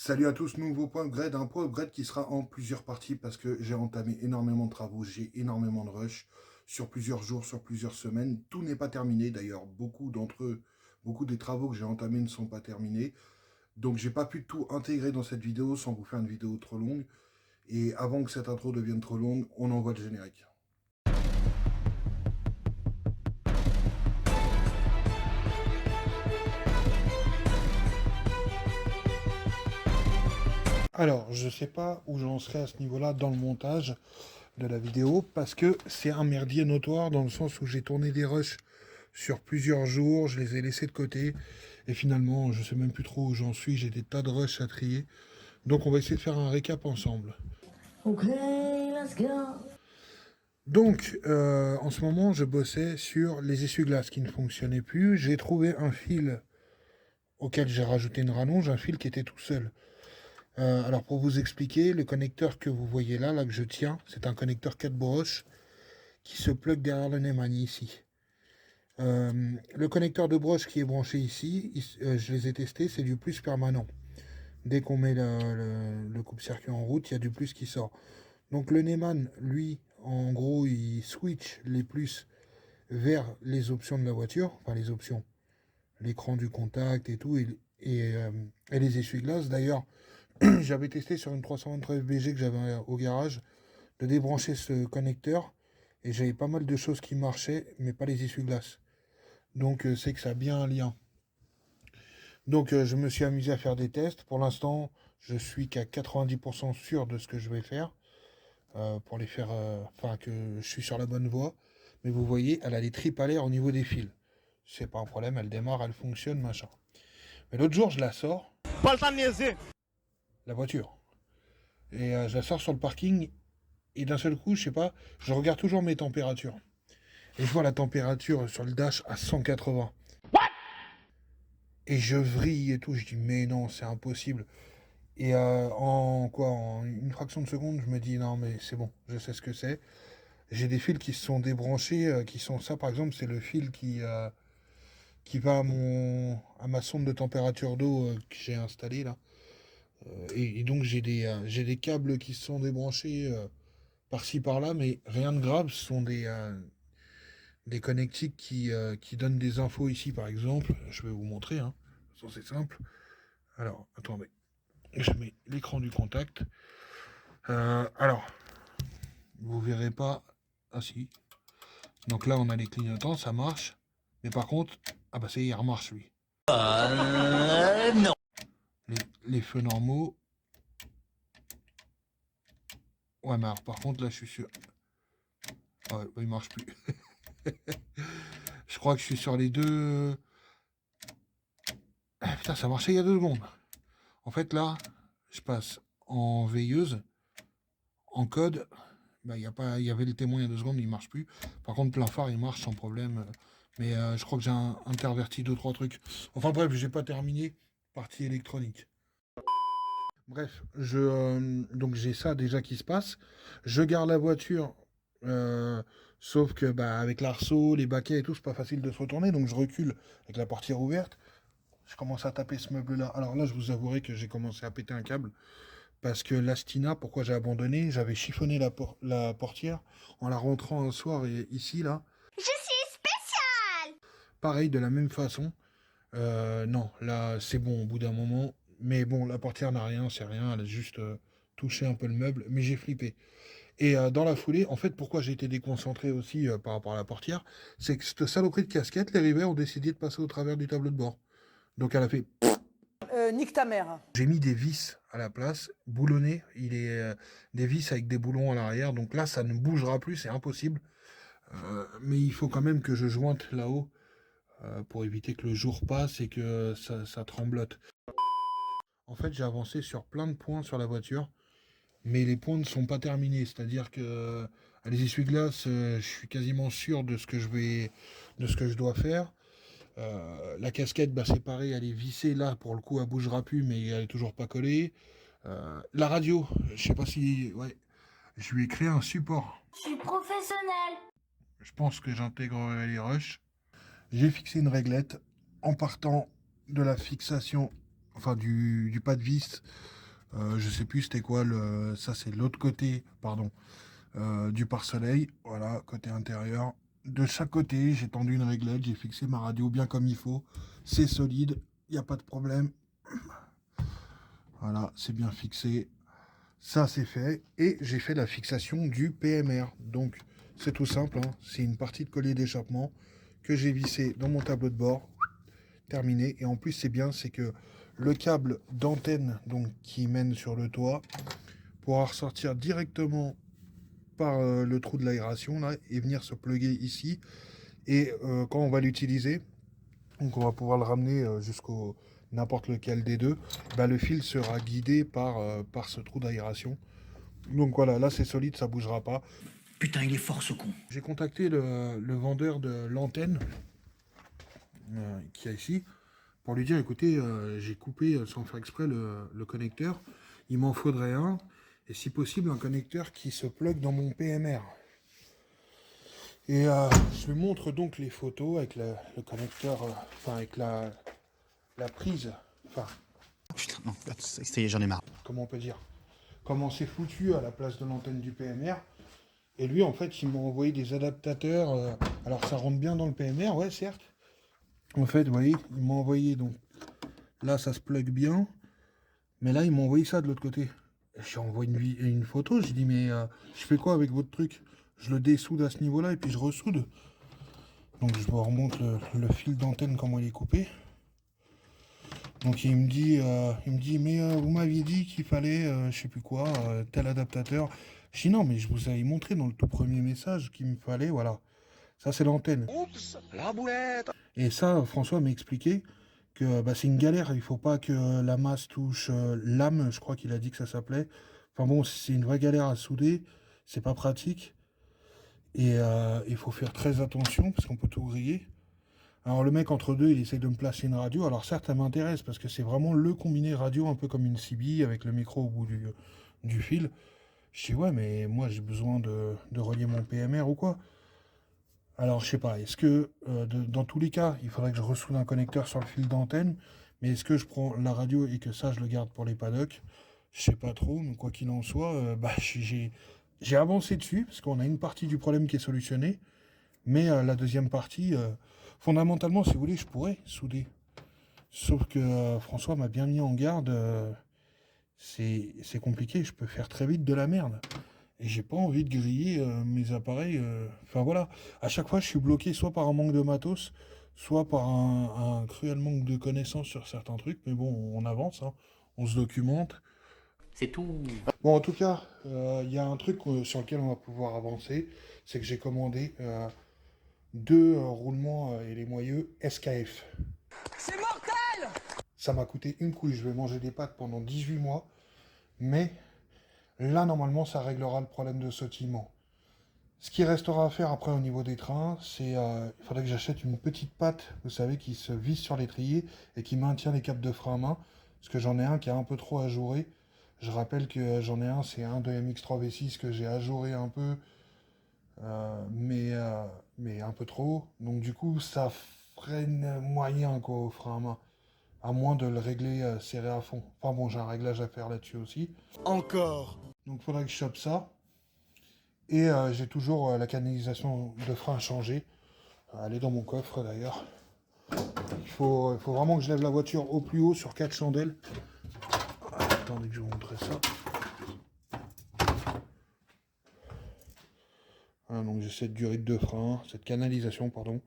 Salut à tous, nouveau point upgrade, un point upgrade qui sera en plusieurs parties parce que j'ai entamé énormément de travaux, j'ai énormément de rush sur plusieurs jours, sur plusieurs semaines. Tout n'est pas terminé d'ailleurs, beaucoup des travaux que j'ai entamés ne sont pas terminés. Donc j'ai pas pu tout intégrer dans cette vidéo sans vous faire une vidéo trop longue. Et avant que cette intro devienne trop longue, on envoie le générique. Alors, je sais pas où j'en serai à ce niveau-là dans le montage de la vidéo parce que c'est un merdier notoire dans le sens où j'ai tourné des rushs sur plusieurs jours, je les ai laissés de côté et finalement, je sais même plus trop où j'en suis, j'ai des tas de rushs à trier. Donc, on va essayer de faire un récap ensemble. Ok, let's go. Donc, en ce moment, je bossais sur les essuie-glaces qui ne fonctionnaient plus. J'ai trouvé un fil auquel j'ai rajouté une rallonge, un fil qui était tout seul. Alors pour vous expliquer, le connecteur que vous voyez là que je tiens, c'est un connecteur 4 broches qui se plug derrière le Neumann ici. Le connecteur de broche qui est branché ici, je les ai testés, c'est du plus permanent. Dès qu'on met le coupe-circuit en route, il y a du plus qui sort. Donc le Neumann, lui, en gros, il switch les plus vers les options de la voiture, enfin les options, l'écran du contact et tout, et les essuie-glaces. D'ailleurs, j'avais testé sur une 323 FBG que j'avais au garage, de débrancher ce connecteur, et j'avais pas mal de choses qui marchaient, mais pas les essuie-glaces. Donc c'est que ça a bien un lien. Donc je me suis amusé à faire des tests. Pour l'instant, je suis qu'à 90% sûr de ce que je vais faire, pour les faire, enfin que je suis sur la bonne voie. Mais vous voyez, elle a les tripes à l'air au niveau des fils. C'est pas un problème, elle démarre, elle fonctionne, machin. Mais l'autre jour, je la sors, Pas le temps de niaiser. la voiture. Et je la sors sur le parking, et d'un seul coup, je sais pas, je regarde toujours mes températures. Et je vois la température sur le dash à 180. Et je vrille et tout, je dis mais non, c'est impossible. Et en une fraction de seconde, je me dis non mais c'est bon, je sais ce que c'est. J'ai des fils qui se sont débranchés, qui sont ça par exemple, c'est le fil qui va à ma sonde de température d'eau que j'ai installée là. Et donc j'ai des câbles qui se sont débranchés par-ci par-là, mais rien de grave, ce sont des connectiques qui donnent des infos ici par exemple. Je vais vous montrer, hein. De toute façon, c'est simple. Alors, attendez. Je mets l'écran du contact. Alors, vous verrez pas. Ah si. Donc là, on a les clignotants, ça marche. Mais par contre, ah bah ça y est, il remarche lui. Non. Les feux normaux. Ouais, mais alors par contre, là, je suis sûr. Ouais, bah, il marche plus. Je crois que je suis sur les deux. Ah, putain, ça marchait il y a 2 secondes. En fait, là, je passe en veilleuse, en code. Bah, il y avait le témoin il y a 2 secondes, il marche plus. Par contre, plein phare, il marche sans problème. Mais je crois que j'ai interverti 2, 3 trucs. Enfin bref, j'ai pas terminé. Partie électronique. Bref, donc j'ai ça déjà qui se passe. Je garde la voiture, euh, sauf que bah, avec l'arceau, les baquets et tout, c'est pas facile de se retourner. Donc je recule avec la portière ouverte. Je commence à taper ce meuble-là. Alors là, je vous avouerai que j'ai commencé à péter un câble. Parce que l'Astina, pourquoi j'ai abandonné? J'avais chiffonné la portière en la rentrant un soir et ici, là. Je suis spécial. Pareil, de la même façon. Non, là, c'est bon au bout d'un moment. Mais bon, la portière n'a rien, c'est rien. Elle a juste touché un peu le meuble. Mais j'ai flippé. Et dans la foulée, en fait, pourquoi j'ai été déconcentré aussi par rapport à la portière, c'est que cette saloperie de casquette, les rivets ont décidé de passer au travers du tableau de bord. Donc elle a fait. Nique ta mère. J'ai mis des vis à la place, boulonné. Il est des vis avec des boulons à l'arrière. Donc là, ça ne bougera plus, c'est impossible. Mais il faut quand même que je jointe là-haut pour éviter que le jour passe et que ça tremblote. En fait, j'ai avancé sur plein de points sur la voiture, mais les points ne sont pas terminés. C'est-à-dire que les essuie-glaces, je suis quasiment sûr de ce que je dois faire. La casquette, bah, c'est pareil, elle est vissée là, pour le coup, elle bougera plus, mais elle est toujours pas collée. La radio, je sais pas si... Ouais, je lui ai créé un support. Je suis professionnel. Je pense que j'intégrerai les rushs. J'ai fixé une réglette en partant de la fixation enfin du pas de vis. Je sais plus c'était quoi, ça c'est l'autre côté, pardon, du pare-soleil. Voilà, côté intérieur. De chaque côté, j'ai tendu une réglette, j'ai fixé ma radio bien comme il faut. C'est solide, il n'y a pas de problème. Voilà, c'est bien fixé. Ça, c'est fait. Et j'ai fait la fixation du PMR. Donc, c'est tout simple, hein. C'est une partie de collier d'échappement que j'ai vissé dans mon tableau de bord. Terminé. Et en plus, c'est bien, c'est que le câble d'antenne donc qui mène sur le toit pourra ressortir directement par le trou de l'aération là et venir se plugger ici. Et quand on va l'utiliser, donc on va pouvoir le ramener jusqu'au n'importe lequel des deux, bah, le fil sera guidé par ce trou d'aération. Donc voilà, là c'est solide, ça bougera pas. Putain, il est fort ce con. J'ai contacté le vendeur de l'antenne qui est ici pour lui dire écoutez, j'ai coupé sans faire exprès le connecteur, il m'en faudrait un, et si possible un connecteur qui se plug dans mon PMR. Et je lui montre donc les photos avec le connecteur, enfin avec la prise, enfin Putain, non, ça y est, j'en ai marre. comment on peut dire, comment c'est foutu à la place de l'antenne du PMR. Et lui, en fait, il m'a envoyé des adaptateurs. Alors, ça rentre bien dans le PMR, ouais, certes. En fait, vous voyez, il m'a envoyé, donc, là, ça se plug bien. Mais là, il m'a envoyé ça de l'autre côté. J'ai envoyé une photo, j'ai dit, mais je fais quoi avec votre truc? Je le dessoude à ce niveau-là et puis je ressoude. Donc, je vous remonte le fil d'antenne, comment il est coupé. Donc il me dit, mais vous m'aviez dit qu'il fallait, je sais plus quoi, tel adaptateur. Je dis non, mais je vous avais montré dans le tout premier message qu'il me fallait, voilà. Ça c'est l'antenne. Oups, la boulette. Et ça, François m'a expliqué que bah, c'est une galère, il faut pas que la masse touche l'âme, je crois qu'il a dit que ça s'appelait. Enfin bon, c'est une vraie galère à souder, c'est pas pratique. Et il faut faire très attention parce qu'on peut tout griller. Alors le mec entre deux, il essaye de me placer une radio. Alors certes, ça m'intéresse parce que c'est vraiment le combiné radio, un peu comme une CB avec le micro au bout du fil. Je dis ouais, mais moi j'ai besoin de relier mon PMR ou quoi. Alors je sais pas, est-ce que dans tous les cas, il faudrait que je ressoude un connecteur sur le fil d'antenne, mais est-ce que je prends la radio et que ça je le garde pour les paddocks? Je sais pas trop, mais quoi qu'il en soit, bah, j'ai avancé dessus parce qu'on a une partie du problème qui est solutionnée. Mais la deuxième partie, fondamentalement, si vous voulez, je pourrais souder. Sauf que François m'a bien mis en garde. C'est compliqué, je peux faire très vite de la merde. Et j'ai pas envie de griller mes appareils. Enfin voilà, à chaque fois, je suis bloqué soit par un manque de matos, soit par un cruel manque de connaissances sur certains trucs. Mais bon, on avance, hein, on se documente. C'est tout. Bon, en tout cas, il y a un truc sur lequel on va pouvoir avancer. C'est que j'ai commandé deux roulements et les moyeux SKF. C'est mortel! Ça m'a coûté une couille, je vais manger des pâtes pendant 18 mois, mais là, normalement, ça réglera le problème de sautillement. Ce qui restera à faire après au niveau des trains, c'est il faudrait que j'achète une petite patte, vous savez, qui se visse sur l'étrier et qui maintient les câbles de frein à main, parce que j'en ai un qui est un peu trop ajouré. Je rappelle que j'en ai un, c'est un de MX3V6 que j'ai ajouré un peu, mais un peu trop. Donc du coup, ça freine moyen quoi, au frein à main. À moins de le régler serré à fond. Enfin bon, j'ai un réglage à faire là-dessus aussi. Encore. Donc il faudrait que je chope ça. Et j'ai toujours la canalisation de frein changée. Elle est dans mon coffre d'ailleurs. Il faut vraiment que je lève la voiture au plus haut sur 4 chandelles. Attendez que je vous montre ça. Voilà, donc j'ai cette durite de frein, cette canalisation, pardon.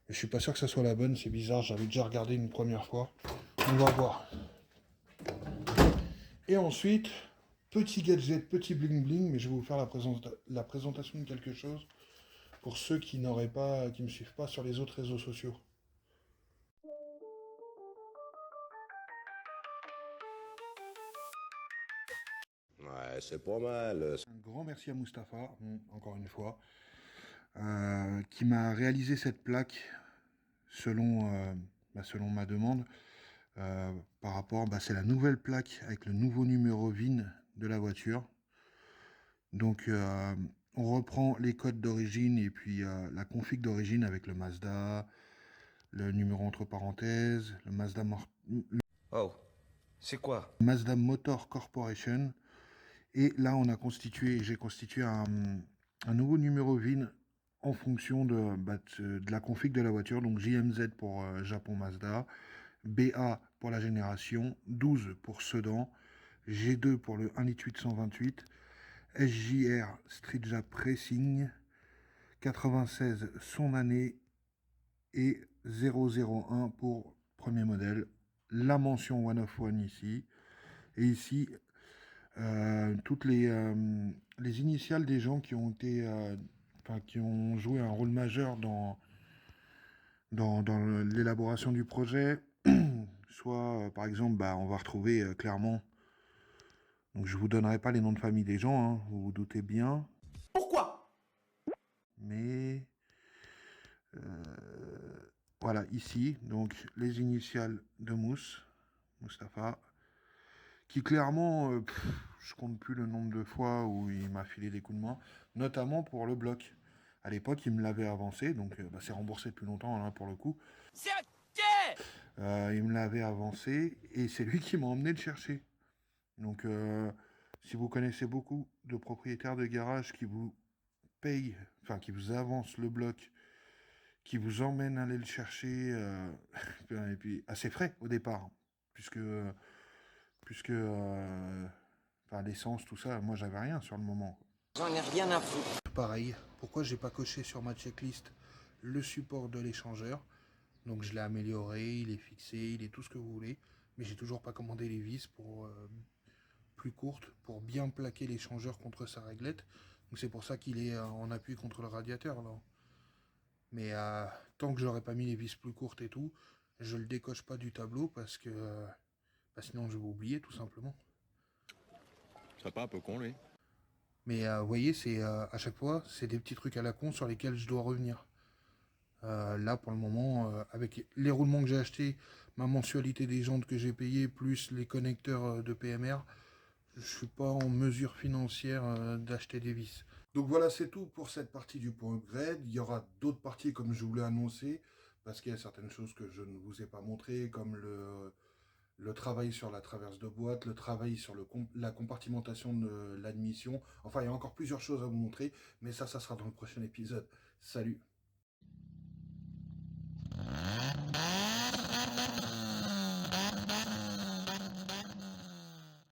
Mais je suis pas sûr que ça soit la bonne, c'est bizarre, j'avais déjà regardé une première fois. On va voir. Et ensuite, petit gadget, petit bling bling, mais je vais vous faire la présentation de quelque chose pour ceux qui me suivent pas sur les autres réseaux sociaux. Ouais, c'est pas mal. Un grand merci à Mustapha, encore une fois, qui m'a réalisé cette plaque selon ma demande. Par rapport, c'est la nouvelle plaque avec le nouveau numéro VIN de la voiture. Donc on reprend les codes d'origine et puis la config d'origine avec le Mazda, le numéro entre parenthèses, le Mazda Oh, C'est quoi? Mazda Motor Corporation. Et là, j'ai constitué un nouveau numéro VIN en fonction de la config de la voiture. Donc JMZ pour Japon Mazda, BA pour la génération, 12 pour Sedan, G2 pour le 1,8 litre 128, SJR Street Jap Racing, 96 son année et 001 pour premier modèle. La mention One of One ici. Et ici, toutes les initiales des gens qui ont été, qui ont joué un rôle majeur dans l'élaboration du projet. Soit, par exemple, on va retrouver clairement. Donc, je vous donnerai pas les noms de famille des gens, hein, vous vous doutez bien. Pourquoi? Mais voilà, ici, donc les initiales de Mustapha, qui clairement, je compte plus le nombre de fois où il m'a filé des coups de main, notamment pour le bloc. À l'époque, il me l'avait avancé, donc c'est remboursé depuis longtemps là, pour le coup. C'est ok. Il me l'avait avancé et c'est lui qui m'a emmené le chercher. Donc, si vous connaissez beaucoup de propriétaires de garage qui vous payent, qui vous avancent le bloc, qui vous emmènent aller le chercher, et puis à ses frais au départ, puisque l'essence, tout ça, moi j'avais rien sur le moment. J'en ai rien à foutre. Pareil, pourquoi j'ai pas coché sur ma checklist le support de l'échangeur? Donc je l'ai amélioré, il est fixé, il est tout ce que vous voulez, mais j'ai toujours pas commandé les vis pour plus courtes pour bien plaquer l'échangeur contre sa réglette. Donc c'est pour ça qu'il est en appui contre le radiateur là. Mais tant que j'aurais pas mis les vis plus courtes et tout, je le décoche pas du tableau parce que sinon je vais oublier tout simplement. C'est pas un peu con, lui? Mais vous voyez, c'est à chaque fois, c'est des petits trucs à la con sur lesquels je dois revenir. Là, pour le moment, avec les roulements que j'ai achetés, ma mensualité des jantes que j'ai payées, plus les connecteurs de PMR, je suis pas en mesure financière d'acheter des vis. Donc voilà, c'est tout pour cette partie du point upgrade. Il y aura d'autres parties comme je vous l'ai annoncé, parce qu'il y a certaines choses que je ne vous ai pas montrées, comme le travail sur la traverse de boîte, le travail sur la compartimentation de l'admission. Enfin, il y a encore plusieurs choses à vous montrer, mais ça sera dans le prochain épisode. Salut!